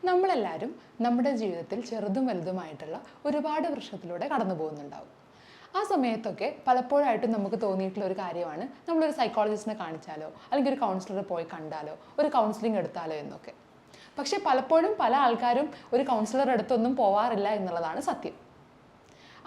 നമ്മളെല്ലാവരും നമ്മുടെ ജീവിതത്തിൽ ചെറുതും വലുതുമായിട്ടുള്ള ഒരുപാട് പ്രശ്നത്തിലൂടെ കടന്നു പോകുന്നുണ്ടാവും. ആ സമയത്തൊക്കെ പലപ്പോഴായിട്ടും നമുക്ക് തോന്നിയിട്ടുള്ള ഒരു കാര്യമാണ് നമ്മളൊരു സൈക്കോളജിസ്റ്റിനെ കാണിച്ചാലോ അല്ലെങ്കിൽ ഒരു കൗൺസിലറെ പോയി കണ്ടാലോ ഒരു കൗൺസിലിംഗ് എടുത്താലോ എന്നൊക്കെ. പക്ഷേ പലപ്പോഴും പല ആൾക്കാരും ഒരു കൗൺസിലർ അടുത്തൊന്നും പോവാറില്ല എന്നുള്ളതാണ് സത്യം.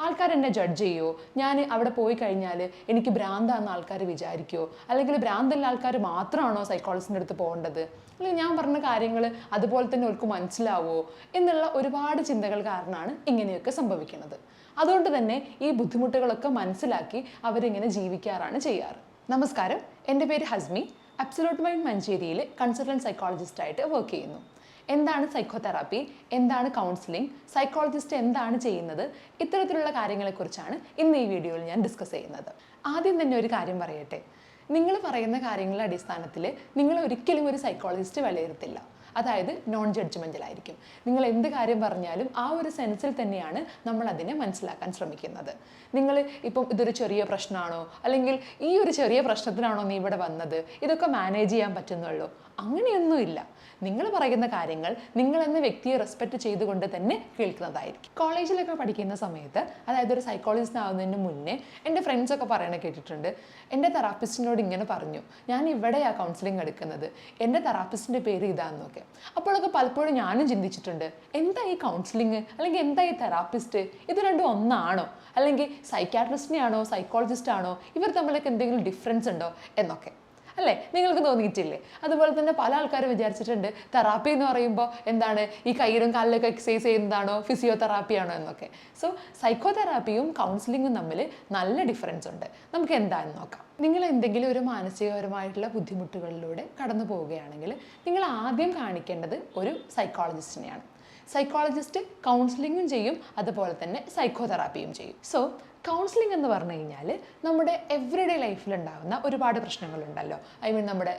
ആൾക്കാർ എന്നെ ജഡ്ജ് ചെയ്യുമോ, ഞാൻ അവിടെ പോയി കഴിഞ്ഞാൽ എനിക്ക് ഭ്രാന്താണെന്ന് ആൾക്കാർ വിചാരിക്കുമോ, അല്ലെങ്കിൽ ഭ്രാന്തുള്ള ആൾക്കാർ മാത്രമാണോ സൈക്കോളജിസ്റ്റിൻ്റെ അടുത്ത് പോകേണ്ടത്, അല്ലെങ്കിൽ ഞാൻ പറഞ്ഞ കാര്യങ്ങൾ അതുപോലെ തന്നെ അവർക്ക് മനസ്സിലാവുമോ എന്നുള്ള ഒരുപാട് ചിന്തകൾ കാരണമാണ് ഇങ്ങനെയൊക്കെ സംഭവിക്കുന്നത്. അതുകൊണ്ട് തന്നെ ഈ ബുദ്ധിമുട്ടുകളൊക്കെ മനസ്സിലാക്കി അവരിങ്ങനെ ജീവിക്കാറാണ് ചെയ്യാറ്. നമസ്കാരം, എൻ്റെ പേര് ഹസ്മി. അബ്സല്യൂട്ട് മൈൻഡ് മഞ്ചേരിയിൽ കൺസൾട്ടൻറ്റ് സൈക്കോളജിസ്റ്റായിട്ട് വർക്ക് ചെയ്യുന്നു. എന്താണ് സൈക്കോതെറാപ്പി, എന്താണ് കൗൺസിലിംഗ്, സൈക്കോളജിസ്റ്റ് എന്താണ് ചെയ്യുന്നത്, ഇത്തരത്തിലുള്ള കാര്യങ്ങളെക്കുറിച്ചാണ് ഇന്ന് ഈ വീഡിയോയിൽ ഞാൻ ഡിസ്കസ് ചെയ്യുന്നത്. ആദ്യം തന്നെ ഒരു കാര്യം പറയട്ടെ. നിങ്ങൾ പറയുന്ന കാര്യങ്ങളുടെ അടിസ്ഥാനത്തിൽ നിങ്ങൾ ഒരിക്കലും ഒരു സൈക്കോളജിസ്റ്റ് വിലയിരുത്തില്ല. അതായത് നോൺ ജഡ്ജ്മെൻ്റലായിരിക്കും. നിങ്ങൾ എന്ത് കാര്യം പറഞ്ഞാലും ആ ഒരു സെൻസിൽ തന്നെയാണ് നമ്മൾ അതിനെ മനസ്സിലാക്കാൻ ശ്രമിക്കുന്നത്. നിങ്ങൾ ഇപ്പം ഇതൊരു ചെറിയ പ്രശ്നമാണോ, അല്ലെങ്കിൽ ഈ ഒരു ചെറിയ പ്രശ്നത്തിനാണോ നീ ഇവിടെ വന്നത്, ഇതൊക്കെ മാനേജ് ചെയ്യാൻ പറ്റുന്നുള്ളൂ, അങ്ങനെയൊന്നുമില്ല. നിങ്ങൾ പറയുന്ന കാര്യങ്ങൾ നിങ്ങളെന്ന വ്യക്തിയെ റെസ്പെക്റ്റ് ചെയ്തുകൊണ്ട് തന്നെ കേൾക്കുന്നതായിരിക്കും. കോളേജിലൊക്കെ പഠിക്കുന്ന സമയത്ത്, അതായത് ഒരു സൈക്കോളജിസ്റ്റ് ആവുന്നതിന് മുന്നേ എൻ്റെ ഫ്രണ്ട്സൊക്കെ പറയണ കേട്ടിട്ടുണ്ട്, എൻ്റെ തെറാപ്പിസ്റ്റിനോട് ഇങ്ങനെ പറഞ്ഞു, ഞാൻ ഇവിടെയാണ് കൗൺസിലിംഗ് എടുക്കുന്നത്, എൻ്റെ തെറാപ്പിസ്റ്റിൻ്റെ പേര് ഇതാണെന്നൊക്കെ. അപ്പോഴൊക്കെ പലപ്പോഴും ഞാനും ചിന്തിച്ചിട്ടുണ്ട്, എന്താ ഈ കൗൺസിലിംഗ്, അല്ലെങ്കിൽ എന്താ ഈ തെറാപ്പിസ്റ്റ്, ഇത് രണ്ടും ഒന്നാണോ, അല്ലെങ്കിൽ സൈക്യാട്രിസ്റ്റിനെ ആണോ സൈക്കോളജിസ്റ്റ് ആണോ, ഇവർ തമ്മിലൊക്കെ എന്തെങ്കിലും ഡിഫറൻസ് ഉണ്ടോ എന്നൊക്കെ അല്ലേ, നിങ്ങൾക്ക് തോന്നിയിട്ടില്ലേ? അതുപോലെ തന്നെ പല ആൾക്കാരും വിചാരിച്ചിട്ടുണ്ട് തെറാപ്പി എന്ന് പറയുമ്പോൾ എന്താണ്, ഈ കയ്യിലും കാലിലൊക്കെ എക്സസൈസ് ചെയ്യുന്നതാണോ, ഫിസിയോതെറാപ്പി ആണോ എന്നൊക്കെ. സോ സൈക്കോതെറാപ്പിയും കൗൺസിലിങ്ങും തമ്മിൽ നല്ല ഡിഫറൻസ് ഉണ്ട്. നമുക്ക് എന്താണെന്ന് നോക്കാം. നിങ്ങൾ എന്തെങ്കിലും ഒരു മാനസികപരമായിട്ടുള്ള ബുദ്ധിമുട്ടുകളിലൂടെ കടന്നു പോവുകയാണെങ്കിൽ നിങ്ങൾ ആദ്യം കാണിക്കേണ്ടത് ഒരു സൈക്കോളജിസ്റ്റിനെയാണ്. സൈക്കോളജിസ്റ്റ് കൗൺസിലിങ്ങും ചെയ്യും, അതുപോലെ തന്നെ സൈക്കോതെറാപ്പിയും ചെയ്യും. സോ കൗൺസിലിംഗ് എന്ന് പറഞ്ഞു കഴിഞ്ഞാൽ നമ്മുടെ എവറിഡേ ലൈഫിലുണ്ടാകുന്ന ഒരുപാട് പ്രശ്നങ്ങളുണ്ടല്ലോ.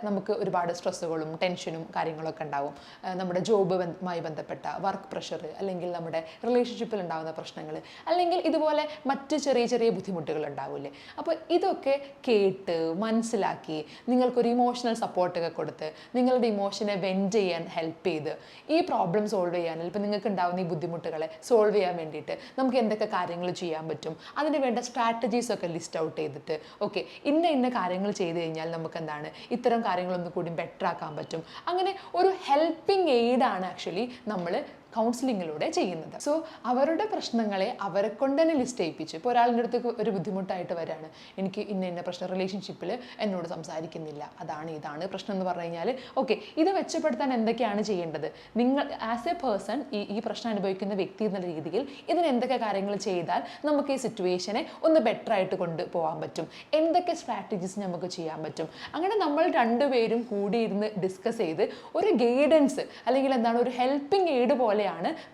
നമുക്ക് ഒരുപാട് സ്ട്രെസ്സുകളും ടെൻഷനും കാര്യങ്ങളൊക്കെ ഉണ്ടാവും. നമ്മുടെ ജോബുമായി ബന്ധപ്പെട്ട വർക്ക് പ്രഷർ, അല്ലെങ്കിൽ നമ്മുടെ റിലേഷൻഷിപ്പിൽ ഉണ്ടാകുന്ന പ്രശ്നങ്ങൾ, അല്ലെങ്കിൽ ഇതുപോലെ മറ്റ് ചെറിയ ചെറിയ ബുദ്ധിമുട്ടുകൾ ഉണ്ടാവില്ലേ. അപ്പോൾ ഇതൊക്കെ കേട്ട് മനസ്സിലാക്കി നിങ്ങൾക്കൊരു ഇമോഷണൽ സപ്പോർട്ടൊക്കെ കൊടുത്ത് നിങ്ങളുടെ ഇമോഷനെ വെൻറ്റ് ചെയ്യാൻ ഹെൽപ്പ് ചെയ്ത് ഈ പ്രോബ്ലം സോൾവ് ചെയ്യാൻ, ഇപ്പോൾ നിങ്ങൾക്ക് ഉണ്ടാകുന്ന ഈ ബുദ്ധിമുട്ടുകളെ സോൾവ് ചെയ്യാൻ വേണ്ടിയിട്ട് നമുക്ക് എന്തൊക്കെ കാര്യങ്ങൾ ചെയ്യാൻ പറ്റും, അതിന് വേണ്ട സ്ട്രാറ്റജീസ് ഒക്കെ ലിസ്റ്റ് ഔട്ട് ചെയ്തിട്ട് ഓക്കെ ഇന്ന കാര്യങ്ങൾ ചെയ്ത് കഴിഞ്ഞാൽ നമുക്ക് എന്താണ് ഇത്തരം കാര്യങ്ങളൊന്നും കൂടി ബെറ്റർ ആക്കാൻ പറ്റും. അങ്ങനെ ഒരു ഹെൽപ്പിംഗ് എയ്ഡാണ് ആക്ച്വലി നമ്മൾ കൗൺസിലിങ്ങിലൂടെ ചെയ്യുന്നത്. സോ അവരുടെ പ്രശ്നങ്ങളെ അവരെ കൊണ്ട് തന്നെ ലിസ്റ്റ് ചെയ്യിപ്പിച്ച്, ഇപ്പോൾ ഒരാളുടെ അടുത്ത് ഒരു ബുദ്ധിമുട്ടായിട്ട് വരാണ്, എനിക്ക് ഇന്ന പ്രശ്നം, റിലേഷൻഷിപ്പിൽ എന്നോട് സംസാരിക്കുന്നില്ല, അതാണ് ഇതാണ് പ്രശ്നം എന്ന് പറഞ്ഞു കഴിഞ്ഞാൽ ഓക്കെ ഇത് മെച്ചപ്പെടുത്താൻ എന്തൊക്കെയാണ് ചെയ്യേണ്ടത്, നിങ്ങൾ ആസ് എ പേഴ്സൺ ഈ പ്രശ്നം അനുഭവിക്കുന്ന വ്യക്തി എന്നുള്ള രീതിയിൽ ഇതിന് എന്തൊക്കെ കാര്യങ്ങൾ ചെയ്താൽ നമുക്ക് ഈ സിറ്റുവേഷനെ ഒന്ന് ബെറ്റർ ആയിട്ട് കൊണ്ടുപോകാൻ പറ്റും, എന്തൊക്കെ സ്ട്രാറ്റജീസ് നമുക്ക് ചെയ്യാൻ പറ്റും. അങ്ങനെ നമ്മൾ രണ്ടുപേരും കൂടിയിരുന്ന് ഡിസ്കസ് ചെയ്ത് ഒരു ഗൈഡൻസ്, അല്ലെങ്കിൽ എന്താണ് ഒരു ഹെൽപ്പിംഗ് എയ്ഡ് പോലെ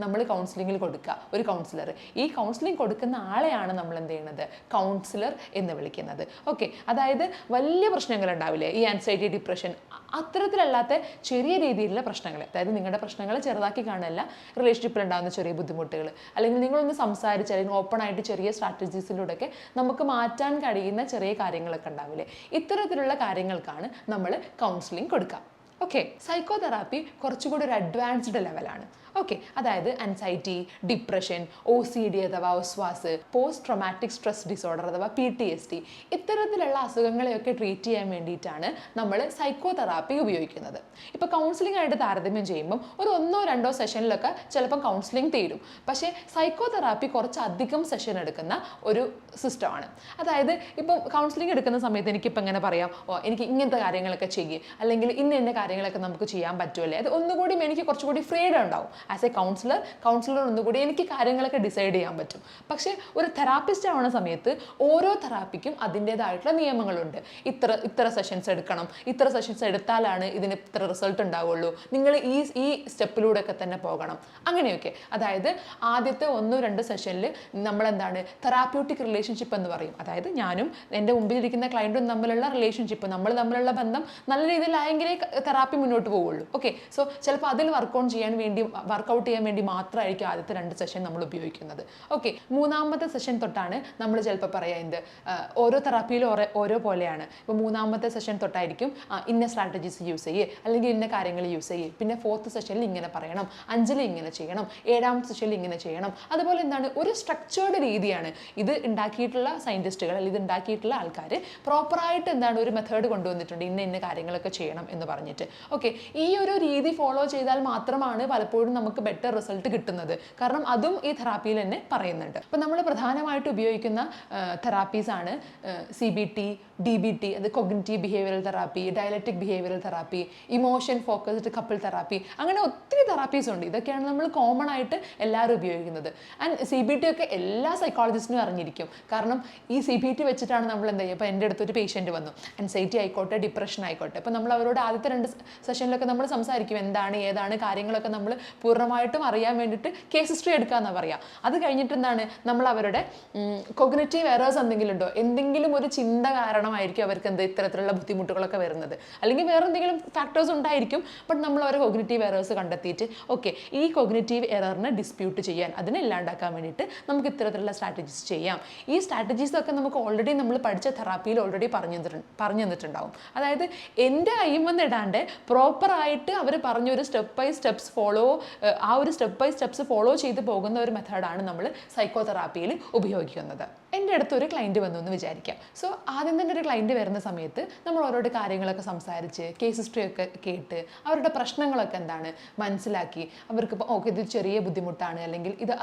നമ്മൾ കൗൺസിലിംഗിൽ കൊടുക്കുക. ഒരു കൗൺസിലർ, ഈ കൗൺസിലിംഗ് കൊടുക്കുന്ന ആളെയാണ് നമ്മൾ എന്ത് ചെയ്യുന്നത്, കൗൺസിലർ എന്ന് വിളിക്കുന്നത്. ഓക്കെ, അതായത് വലിയ പ്രശ്നങ്ങൾ ഉണ്ടാവില്ലേ, ഈ ആൻസൈറ്റി, ഡിപ്രഷൻ, അത്തരത്തിലല്ലാത്ത ചെറിയ രീതിയിലുള്ള പ്രശ്നങ്ങൾ, അതായത് നിങ്ങളുടെ പ്രശ്നങ്ങൾ ചെറുതാക്കി കാണുകയല്ല, റിലേഷൻഷിപ്പിൽ ഉണ്ടാകുന്ന ചെറിയ ബുദ്ധിമുട്ടുകൾ, അല്ലെങ്കിൽ നിങ്ങളൊന്ന് സംസാരിച്ച് അല്ലെങ്കിൽ ഓപ്പൺ ആയിട്ട് ചെറിയ സ്ട്രാറ്റജീസിലൂടെയൊക്കെ നമുക്ക് മാറ്റാൻ കഴിയുന്ന ചെറിയ കാര്യങ്ങളൊക്കെ ഉണ്ടാവില്ലേ, ഇത്തരത്തിലുള്ള കാര്യങ്ങൾക്കാണ് നമ്മൾ കൗൺസിലിംഗ് കൊടുക്കുക. ഓക്കെ, സൈക്കോതെറാപ്പി കുറച്ചുകൂടി ഒരു അഡ്വാൻസ്ഡ് ലെവലാണ്. ഓക്കെ, അതായത് ആൻസൈറ്റി, ഡിപ്രഷൻ, OCD അഥവാ ഒസ്വാസ്, പോസ്റ്റ് ട്രോമാറ്റിക് സ്ട്രെസ് ഡിസോർഡർ അഥവാ PTSD, ഇത്തരത്തിലുള്ള അസുഖങ്ങളെയൊക്കെ ട്രീറ്റ് ചെയ്യാൻ വേണ്ടിയിട്ടാണ് നമ്മൾ സൈക്കോതെറാപ്പി ഉപയോഗിക്കുന്നത്. ഇപ്പോൾ കൗൺസിലിംഗ് ആയിട്ട് താരതമ്യം ചെയ്യുമ്പം ഒരു 1-2 സെഷനിലൊക്കെ ചിലപ്പം കൗൺസിലിംഗ് തീരും. പക്ഷേ സൈക്കോതെറാപ്പി കുറച്ചധികം സെഷൻ എടുക്കുന്ന ഒരു സിസ്റ്റമാണ്. അതായത് ഇപ്പം കൗൺസിലിംഗ് എടുക്കുന്ന സമയത്ത് എനിക്കിപ്പോൾ എങ്ങനെ പറയാം, എനിക്ക് ഇങ്ങനത്തെ കാര്യങ്ങളൊക്കെ ചെയ്യും, അല്ലെങ്കിൽ ഇന്ന കാര്യങ്ങളൊക്കെ നമുക്ക് ചെയ്യാൻ പറ്റുമല്ലേ, അത് ഒന്നുകൂടി എനിക്ക് കുറച്ചുകൂടി ഫ്രീഡം ഉണ്ടാവും. ആസ് എ കൗൺസിലർ ഒന്നുകൂടി എനിക്ക് കാര്യങ്ങളൊക്കെ ഡിസൈഡ് ചെയ്യാൻ പറ്റും. പക്ഷേ ഒരു തെറാപ്പിസ്റ്റ് ആവുന്ന സമയത്ത് ഓരോ തെറാപ്പിക്കും അതിൻ്റേതായിട്ടുള്ള നിയമങ്ങളുണ്ട്. ഇത്ര സെഷൻസ് എടുക്കണം, ഇത്ര സെഷൻസ് എടുത്താലാണ് ഇതിന് ഇത്ര റിസൾട്ട് ഉണ്ടാവുള്ളൂ, നിങ്ങൾ ഈ സ്റ്റെപ്പിലൂടെയൊക്കെ തന്നെ പോകണം, അങ്ങനെയൊക്കെ. അതായത് ആദ്യത്തെ 1-2 സെഷനിൽ നമ്മളെന്താണ് തെറാപ്യൂട്ടിക് റിലേഷൻഷിപ്പ് എന്ന് പറയും. അതായത് ഞാനും എൻ്റെ മുമ്പിലിരിക്കുന്ന ക്ലയൻറ്റും തമ്മിലുള്ള റിലേഷൻഷിപ്പ്, നമ്മൾ തമ്മിലുള്ള ബന്ധം നല്ല രീതിയിലായെങ്കിലേ തെറാപ്പി മുന്നോട്ട് പോവുള്ളൂ. ഓക്കെ, സോ ചിലപ്പോൾ അതിൽ വർക്കൗട്ട് ചെയ്യാൻ വേണ്ടി മാത്രമായിരിക്കും ആദ്യത്തെ 2 സെഷൻ നമ്മൾ ഉപയോഗിക്കുന്നത്. ഓക്കെ, 3ാമത്തെ സെഷൻ തൊട്ടാണ് നമ്മൾ ചിലപ്പോൾ പറയാം ഓരോ തെറാപ്പിയിലും ഓരോ പോലെയാണ്. ഇപ്പോൾ 3ാമത്തെ സെഷൻ തൊട്ടായിരിക്കും ഇന്ന സ്ട്രാറ്റജീസ് യൂസ് ചെയ്യേ, അല്ലെങ്കിൽ ഇന്ന കാര്യങ്ങൾ യൂസ് ചെയ്യേ, പിന്നെ 4th സെഷനിൽ ഇങ്ങനെ പറയണം, 5ൽ ഇങ്ങനെ ചെയ്യണം, 7ാമത്തെ സെഷനിൽ ഇങ്ങനെ ചെയ്യണം. അതുപോലെ ഒരു സ്ട്രക്ചേർഡ് രീതിയാണ് ഇത് ഉണ്ടാക്കിയിട്ടുള്ള സയൻറ്റിസ്റ്റുകൾ അല്ലെങ്കിൽ ഇത് ഉണ്ടാക്കിയിട്ടുള്ള ആൾക്കാർ പ്രോപ്പറായിട്ട് ഒരു മെത്തേഡ് കൊണ്ടുവന്നിട്ടുണ്ട്, ഇന്ന കാര്യങ്ങളൊക്കെ ചെയ്യണം എന്ന് പറഞ്ഞിട്ട്. ഓക്കെ, ഈ ഒരു രീതി ഫോളോ ചെയ്താൽ മാത്രമാണ് പലപ്പോഴും നമുക്ക് ബെറ്റർ റിസൾട്ട് കിട്ടുന്നത്. കാരണം അതും ഈ തെറാപ്പിയിൽ തന്നെ പറയുന്നുണ്ട്. അപ്പം നമ്മൾ പ്രധാനമായിട്ട് ഉപയോഗിക്കുന്ന തെറാപ്പീസ് ആണ് CBT, DBT, അത് cognitive behavioural therapy, dialectic behavioural therapy, emotion focused couple therapy, അങ്ങനെ ഒത്തിരി തെറാപ്പീസ് ഉണ്ട്. ഇതൊക്കെയാണ് നമ്മൾ കോമൺ ആയിട്ട് എല്ലാവരും ഉപയോഗിക്കുന്നത്. ആൻഡ് CBT ഒക്കെ എല്ലാ സൈക്കോളജിസ്റ്റിനും അറിഞ്ഞിരിക്കും. കാരണം ഈ CBT വെച്ചിട്ടാണ് നമ്മൾ എന്താ ചെയ്യുക. ഇപ്പോൾ എൻ്റെ അടുത്തൊരു പേഷ്യൻറ്റ് വന്നു, ആൻസൈറ്റി ആയിക്കോട്ടെ, ഡിപ്രഷൻ ആയിക്കോട്ടെ, അപ്പോൾ നമ്മൾ അവരോട് ആദ്യത്തെ 2 സെഷനിലൊക്കെ നമ്മൾ സംസാരിക്കും ഏതാണ് കാര്യങ്ങളൊക്കെ നമ്മൾ പൂർണ്ണമായിട്ടും അറിയാൻ വേണ്ടിയിട്ട് കേസ് ഹിസ്റ്ററി എടുക്കുക എന്നാണ് പറയുക. അത് കഴിഞ്ഞിട്ട് നമ്മൾ അവരുടെ കോഗ്നിറ്റീവ് എറേഴ്സ് എന്തെങ്കിലും ഉണ്ടോ, എന്തെങ്കിലും ഒരു ചിന്ത കാരണമായിരിക്കും അവർക്ക് ഇത്തരത്തിലുള്ള ബുദ്ധിമുട്ടുകളൊക്കെ വരുന്നത്, അല്ലെങ്കിൽ വേറെ എന്തെങ്കിലും ഫാക്ടേഴ്സ് ഉണ്ടായിരിക്കും. ബട്ട് നമ്മൾ അവരെ കോഗ്നിറ്റീവ് എറേഴ്സ് കണ്ടെത്തിയിട്ട് ഓക്കെ, ഈ കോഗ്നിറ്റീവ് എററിനെ ഡിസ്പ്യൂട്ട് ചെയ്യാൻ, അതിനെ ഇല്ലാണ്ടാക്കാൻ വേണ്ടിയിട്ട് നമുക്ക് ഇത്തരത്തിലുള്ള സ്ട്രാറ്റജീസ് ചെയ്യാം. ഈ സ്ട്രാറ്റജീസ് ഒക്കെ നമുക്ക് ഓൾറെഡി നമ്മൾ പഠിച്ച തെറാപ്പിയിൽ ഓൾറെഡി പറഞ്ഞു തന്നിട്ടുണ്ടാവും. അതായത് എൻ്റെ കൈമെന്ന് ഇടാണ്ട് പ്രോപ്പറായിട്ട് അവർ പറഞ്ഞൊരു സ്റ്റെപ്പ് ബൈ സ്റ്റെപ്സ് ഫോളോ ചെയ്ത് പോകുന്ന ഒരു മെത്തേഡാണ് നമ്മൾ സൈക്കോ തെറാപ്പിയിൽ ഉപയോഗിക്കുന്നത്. എൻ്റെ അടുത്ത് ഒരു ക്ലയൻറ്റ് വന്നു എന്ന് വിചാരിക്കാം. സോ ആദ്യം തന്നെ ഒരു ക്ലയൻറ്റ് വരുന്ന സമയത്ത് നമ്മൾ ഓരോരോ കാര്യങ്ങളൊക്കെ സംസാരിച്ച് കേസ് ഹിസ്റ്ററി ഒക്കെ കേട്ട് അവരുടെ പ്രശ്നങ്ങളൊക്കെ മനസ്സിലാക്കി, അവർക്ക് ഇപ്പോൾ ഓക്കെ ഇത് ചെറിയ ബുദ്ധിമുട്ടാണ്, അല്ലെങ്കിൽ ഇത്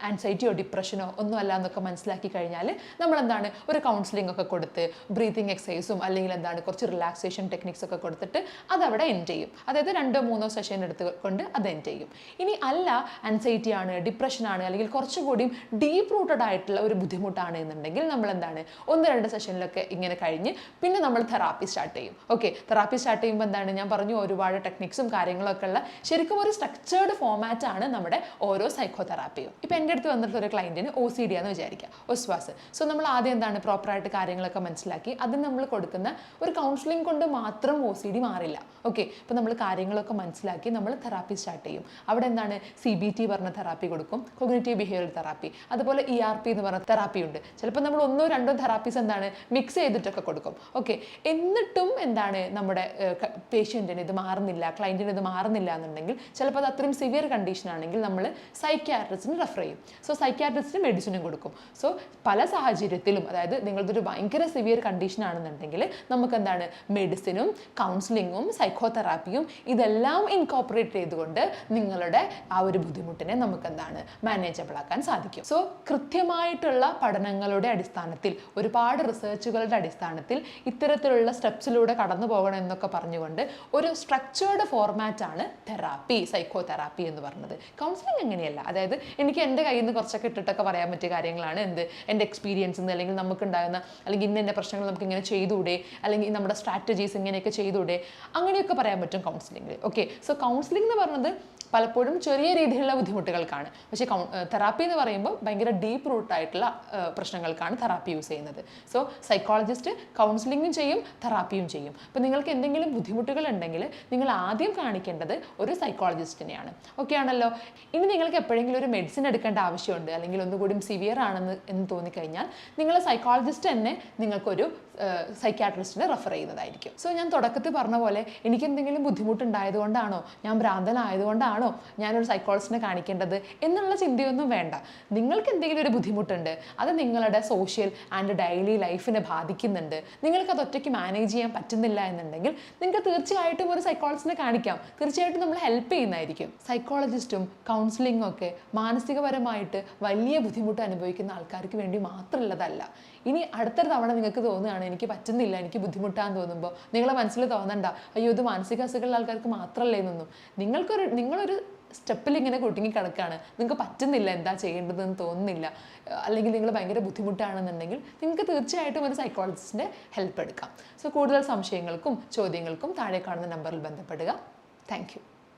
ആൻസൈറ്റിയോ ഡിപ്രഷനോ ഒന്നും അല്ല എന്നൊക്കെ മനസ്സിലാക്കി കഴിഞ്ഞാൽ നമ്മൾ ഒരു കൗൺസിലിംഗ് ഒക്കെ കൊടുത്ത് ബ്രീത്തിങ് എക്സസൈസും അല്ലെങ്കിൽ കുറച്ച് റിലാക്സേഷൻ ടെക്നിക്സ് ഒക്കെ കൊടുത്തിട്ട് അതവിടെ എൻഡ് ചെയ്യും. അതായത് 2-3 സെഷൻ എടുത്തുകൊണ്ട് അത് എൻഡ് ചെയ്യും. ഇനി അല്ല ആൻസൈറ്റി ആണ്, ഡിപ്രഷൻ ആണ്, അല്ലെങ്കിൽ കുറച്ചുകൂടിയും ഡീപ്പ് റൂട്ടഡ് ആയിട്ടുള്ള ഒരു ബുദ്ധിമുട്ടാണ് എന്നുണ്ടെങ്കിൽ നമ്മൾ 1-2 സെഷനിലൊക്കെ ഇങ്ങനെ കഴിഞ്ഞ് പിന്നെ നമ്മൾ തെറാപ്പി സ്റ്റാർട്ട് ചെയ്യും. ഓക്കെ, തെറാപ്പി സ്റ്റാർട്ട് ചെയ്യുമ്പോൾ ഞാൻ പറഞ്ഞു ഒരുപാട് ടെക്നിക്സും കാര്യങ്ങളൊക്കെ ഉള്ള ശരിക്കും ഒരു സ്ട്രക്ചേർഡ് ഫോമാറ്റ് ആണ് നമ്മുടെ ഓരോ സൈക്കോ തെറാപ്പിയും. ഇപ്പം എൻ്റെ അടുത്ത് വന്നിട്ടുള്ള ഒരു ക്ലയൻറ്റിന് OCD ആണെന്ന് വിചാരിക്കുക, ഒസ്വാസ്. സോ നമ്മൾ ആദ്യം പ്രോപ്പറായിട്ട് കാര്യങ്ങളൊക്കെ മനസ്സിലാക്കി അതിന് നമ്മൾ കൊടുക്കുന്ന ഒരു കൗൺസിലിംഗ് കൊണ്ട് മാത്രം OCD മാറില്ല. ഓക്കെ, ഇപ്പം നമ്മൾ കാര്യങ്ങളൊക്കെ മനസ്സിലാക്കി നമ്മൾ തെറാപ്പി സ്റ്റാർട്ട് ചെയ്യും. അവിടെ CBT പറഞ്ഞ തെറാപ്പി കൊടുക്കും, കോഗ്നിറ്റീവ് ബിഹേവിയറൽ തെറാപ്പി, അതുപോലെ ERP എന്ന് പറഞ്ഞ തെറാപ്പി ഉണ്ട്. ചിലപ്പോൾ നമ്മൾ 1-2 തെറാപ്പീസ് മിക്സ് ചെയ്തിട്ടൊക്കെ കൊടുക്കും. ഓക്കെ, എന്നിട്ടും നമ്മുടെ പേഷ്യൻറ്റിന് ഇത് മാറുന്നില്ല, ക്ലയൻറ്റിന് ഇത് മാറുന്നില്ല എന്നുണ്ടെങ്കിൽ ചിലപ്പോൾ അത് അത്രയും സിവിയർ കണ്ടീഷൻ ആണെങ്കിൽ നമ്മൾ സൈക്യാട്രിസ്റ്റിന് റെഫർ ചെയ്യും. സോ സൈക്യാട്രിസ്റ്റിന് മെഡിസിനും കൊടുക്കും. സോ പല സാഹചര്യത്തിലും, അതായത് നിങ്ങളതൊരു ഭയങ്കര സിവിയർ കണ്ടീഷൻ ആണെന്നുണ്ടെങ്കിൽ നമുക്ക് മെഡിസിനും കൗൺസിലിങ്ങും സൈക്കോ തെറാപ്പിയും ഇതെല്ലാം ഇൻകോപ്പറേറ്റ് ചെയ്തുകൊണ്ട് നിങ്ങളുടെ ആ ഒരു ബുദ്ധിമുട്ടിനെ നമുക്ക് മാനേജബിൾ ആക്കാൻ സാധിക്കും. സോ കൃത്യമായിട്ടുള്ള പഠനങ്ങളുടെ അടിസ്ഥാനത്തിൽ, ഒരുപാട് റിസർച്ചുകളുടെ അടിസ്ഥാനത്തിൽ ഇത്തരത്തിലുള്ള സ്റ്റെപ്സിലൂടെ കടന്നു പോകണം എന്നൊക്കെ പറഞ്ഞുകൊണ്ട് ഒരു സ്ട്രക്ചേർഡ് ഫോർമാറ്റ് ആണ് തെറാപ്പി, സൈക്കോ തെറാപ്പി എന്ന് പറയുന്നത്. കൗൺസിലിംഗ് അങ്ങനെയല്ല. അതായത് എനിക്ക് എൻ്റെ കയ്യിൽ നിന്ന് കുറച്ചൊക്കെ ഇട്ടിട്ടൊക്കെ പറയാൻ പറ്റിയ കാര്യങ്ങളാണ് എൻ്റെ എക്സ്പീരിയൻസ് നിന്ന്, അല്ലെങ്കിൽ നമുക്കുണ്ടാകുന്ന, അല്ലെങ്കിൽ ഇന്ന പ്രശ്നങ്ങൾ നമുക്ക് ഇങ്ങനെ ചെയ്തുകൂടെ, അല്ലെങ്കിൽ നമ്മുടെ സ്ട്രാറ്റജീസ് ഇങ്ങനെയൊക്കെ ചെയ്തുകൂടെ, അങ്ങനെയൊക്കെ പറയാൻ പറ്റും കൗൺസിലിംഗിൽ. ഓക്കെ, സോ കൗൺസിലിംഗ് എന്ന് പറയുന്നത് പലപ്പോഴും ചെറിയ രീതിയിലുള്ള ബുദ്ധിമുട്ടുകൾക്കാണ്. പക്ഷേ തെറാപ്പി എന്ന് പറയുമ്പോൾ ഭയങ്കര ഡീപ്പ് റൂട്ടായിട്ടുള്ള പ്രശ്നങ്ങൾക്കാണ് തെറാപ്പി യൂസ് ചെയ്യുന്നത്. സോ സൈക്കോളജിസ്റ്റ് കൗൺസിലിംഗും ചെയ്യും, തെറാപ്പിയും ചെയ്യും. അപ്പോൾ നിങ്ങൾക്ക് എന്തെങ്കിലും ബുദ്ധിമുട്ടുകൾ ഉണ്ടെങ്കിൽ നിങ്ങൾ ആദ്യം കാണിക്കേണ്ടത് ഒരു സൈക്കോളജിസ്റ്റിനെയാണ്. ഓക്കെ ആണല്ലോ. ഇനി നിങ്ങൾക്ക് എപ്പോഴെങ്കിലും ഒരു മെഡിസിൻ എടുക്കേണ്ട ആവശ്യമുണ്ട്, അല്ലെങ്കിൽ ഒന്നുകൂടി സിവിയർ ആണെന്ന് തോന്നിക്കഴിഞ്ഞാൽ നിങ്ങൾ സൈക്കോളജിസ്റ്റ് തന്നെ നിങ്ങൾക്കൊരു സൈക്യാട്രിസ്റ്റിനെ റെഫർ ചെയ്യുന്നതായിരിക്കും. സോ ഞാൻ തുടക്കത്തിൽ പറഞ്ഞ പോലെ എനിക്ക് എന്തെങ്കിലും ബുദ്ധിമുട്ടുണ്ടായതുകൊണ്ടാണോ, ഞാൻ ഭ്രാന്തനായതുകൊണ്ടാണോ ഞാനൊരു സൈക്കോളജിസ്റ്റിനെ കാണിക്കേണ്ടത് എന്നുള്ള ചിന്തയൊന്നും വേണ്ട. നിങ്ങൾക്ക് എന്തെങ്കിലും ഒരു ബുദ്ധിമുട്ടുണ്ട്, അത് നിങ്ങളുടെ സോഷ്യൽ ആൻഡ് ഡെയിലി ലൈഫിനെ ബാധിക്കുന്നുണ്ട്, നിങ്ങൾക്കത് ഒറ്റയ്ക്ക് മാനേജ് ചെയ്യാൻ പറ്റുന്നില്ല എന്നുണ്ടെങ്കിൽ നിങ്ങൾക്ക് തീർച്ചയായിട്ടും ഒരു സൈക്കോളജിസ്റ്റിനെ കാണിക്കാം. തീർച്ചയായിട്ടും നമ്മൾ ഹെൽപ്പ് ചെയ്യുന്നതായിരിക്കും. സൈക്കോളജിസ്റ്റും കൗൺസിലിംഗും ഒക്കെ മാനസികപരമായിട്ട് വലിയ ബുദ്ധിമുട്ട് അനുഭവിക്കുന്ന ആൾക്കാർക്ക് വേണ്ടി മാത്രമുള്ളതല്ല. ഇനി അടുത്തൊരു തവണ നിങ്ങൾക്ക് തോന്നുകയാണ് എനിക്ക് പറ്റുന്നില്ല, എനിക്ക് ബുദ്ധിമുട്ടാന്ന് തോന്നുമ്പോൾ നിങ്ങളെ മനസ്സിൽ തോന്നണ്ട അയ്യോ ഇത് മാനസിക അസുഖമുള്ള ആൾക്കാർക്ക് മാത്രമല്ലേ എന്നൊന്നും. നിങ്ങളൊരു സ്റ്റെപ്പിൽ ഇങ്ങനെ കുടുങ്ങി കിടക്കുകയാണ്, നിങ്ങൾക്ക് പറ്റുന്നില്ല, എന്താ ചെയ്യേണ്ടതെന്ന് തോന്നുന്നില്ല, അല്ലെങ്കിൽ നിങ്ങൾ ഭയങ്കര ബുദ്ധിമുട്ടാണെന്നുണ്ടെങ്കിൽ നിങ്ങൾക്ക് തീർച്ചയായിട്ടും ഒരു സൈക്കോളജിസ്റ്റിൻ്റെ ഹെൽപ്പ് എടുക്കാം. സോ കൂടുതൽ സംശയങ്ങൾക്കും ചോദ്യങ്ങൾക്കും താഴെ കാണുന്ന നമ്പറിൽ ബന്ധപ്പെടുക. Thank you.